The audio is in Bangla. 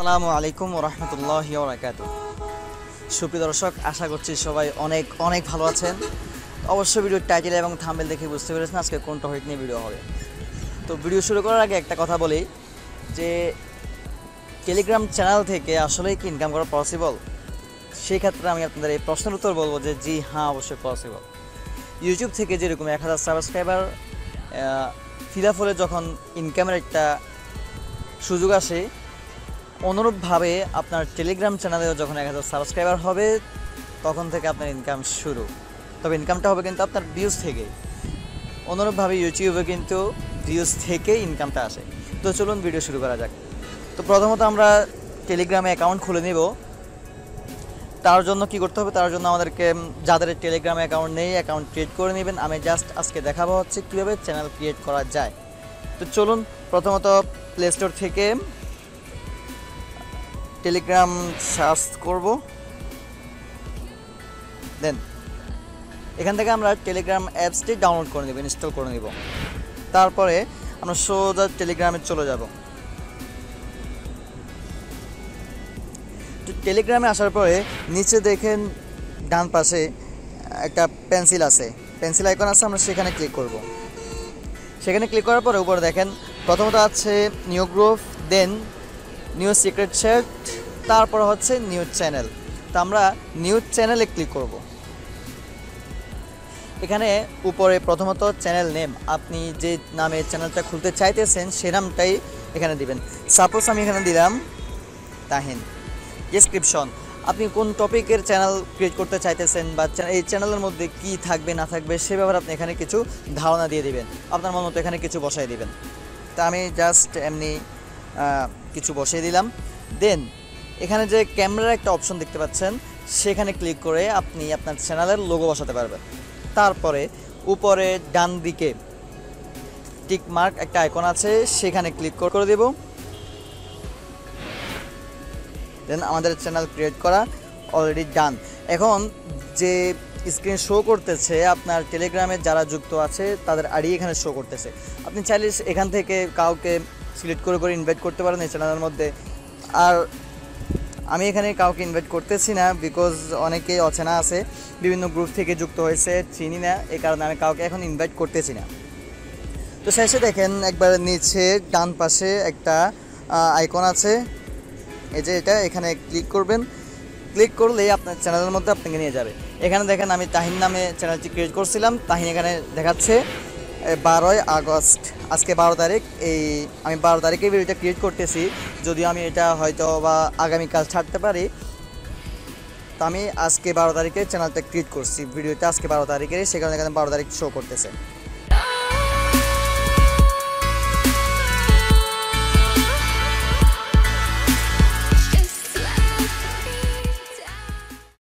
আসসালামু আলাইকুম ওয়া রাহমাতুল্লাহি ওয়া বারাকাতুহু। সুপ্রিয় দর্শক, আশা করছি সবাই অনেক অনেক ভালো আছেন। অবশ্যই ভিডিওর টাইটেল এবং থাম্বনেল দেখে বুঝতে পেরেছেন আজকে কোন টপিক নিয়ে ভিডিও হবে। তো ভিডিও শুরু করার আগে একটা কথা বলি যে টেলিগ্রাম চ্যানেল থেকে আসলেই কি ইনকাম করা পসিবল? সেই ক্ষেত্রে আমি আপনাদের এই প্রশ্নের উত্তর বলবো যে জি হ্যাঁ, অবশ্যই পসিবল। ইউটিউব থেকে যেরকম 1000 সাবস্ক্রাইবার ফিল আপ হলে যখন ইনকামের একটা সুযোগ আসে, অনুরূপভাবে আপনার টেলিগ্রাম চ্যানেলেও যখন 1000 সাবস্ক্রাইবার হবে তখন থেকে আপনার ইনকাম শুরু। তবে ইনকামটা হবে কিন্তু আপনার ভিউজ থেকে। অনুরূপভাবে ইউটিউবে কিন্তু ভিউজ থেকে ইনকামটা আসে। তো চলুন ভিডিও শুরু করা যাক। তো প্রথমত আমরা টেলিগ্রামে অ্যাকাউন্ট খুলে নেব। তার জন্য কি করতে হবে? তার জন্য আমাদেরকে যাদের টেলিগ্রামে অ্যাকাউন্ট নেই অ্যাকাউন্ট ক্রিয়েট করে নেবেন। আমি জাস্ট আজকে দেখাবো হচ্ছে কীভাবে চ্যানেল ক্রিয়েট করা যায়। তো চলুন প্রথমত প্লে স্টোর থেকে টেলিগ্রাম সার্চ করব। দেন এখান থেকে আমরা টেলিগ্রাম অ্যাপসটি ডাউনলোড করে নেব, ইনস্টল করে নেব। তারপরে আমরা সোজা টেলিগ্রামে চলে যাব। তো টেলিগ্রামে আসার পরে নিচে দেখেন ডান পাশে একটা পেন্সিল আছে, পেন্সিল আইকন আছে, আমরা সেখানে ক্লিক করব। সেখানে ক্লিক করার পরে উপরে দেখেন প্রথমত আছে নিউ গ্রুপ, দেন নিউ সিক্রেট চ্যাট, তারপর হচ্ছে নিউ চ্যানেল। তো আমরা নিউ চ্যানেলে ক্লিক করব। এখানে উপরে প্রথমত চ্যানেল নেম, আপনি যে নামে চ্যানেলটা খুলতে চাইতেছেন সে নামটাই এখানে দিবেন। সাপোজ আমি এখানে দিলাম তাহিন। ডেসক্রিপশন, আপনি কোন টপিকের চ্যানেল ক্রিয়েট করতে চাইতেছেন বা এই চ্যানেলের মধ্যে কি থাকবে না থাকবে সে ব্যাপারে আপনি এখানে কিছু ধারণা দিয়ে দিবেন, আপনার মন মতো এখানে কিছু বসাই দিবেন। তা আমি জাস্ট এমনি কিছু বসিয়ে দিলাম। দেন এখানে যে ক্যামেরার একটা অপশন দেখতে পাচ্ছেন সেখানে ক্লিক করে আপনি আপনার চ্যানেলের লোগো বসাতে পারবেন। তারপরে উপরে ডান দিকে টিক মার্ক একটা আইকন আছে, সেখানে ক্লিক করে দেব। দেন আমাদের চ্যানেল ক্রিয়েট করা অলরেডি ডান। এখন যে স্ক্রিন শো করতেছে আপনার টেলিগ্রামে যারা যুক্ত আছে তাদের আইডি এখানে শো করতেছে। আপনি চাইলে এখান থেকে কাউকে সিলেক্ট করে ইনভাইট করতে পারেন এই চ্যানেলের মধ্যে। আর আমি এখানে কাউকে ইনভাইট করতেছি না, বিকজ অনেকে অচেনা আছে, বিভিন্ন গ্রুপ থেকে যুক্ত হয়েছে, চিনি না, এই কারণে আমি কাউকে এখন ইনভাইট করতেছি না। তো শেষে দেখেন একবার নিচে ডান পাশে একটা আইকন আছে, এই যে এটা, এখানে ক্লিক করবেন। ক্লিক করলেই আপনার চ্যানেলের মধ্যে আপনাকে নিয়ে যাবে। এখানে দেখেন আমি তাহিন নামে চ্যানেলটি ক্রিয়েট করছিলাম। তাহিন এখানে দেখাচ্ছে 12ই আগস্ট, আজকে 12 তারিখ। আমি 12 তারিখে ভিডিওটা ক্রিয়েট করতেছি, যদিও আমি এটা হয়তো বা আগামীকাল ছাড়তে পারি। তো আমি আজকে 12 তারিখে চ্যানেলটা ক্রিয়েট করছি, ভিডিওটা আজকে 12 তারিখের, সেখানে এখানে 12 তারিখ শো করতেছে।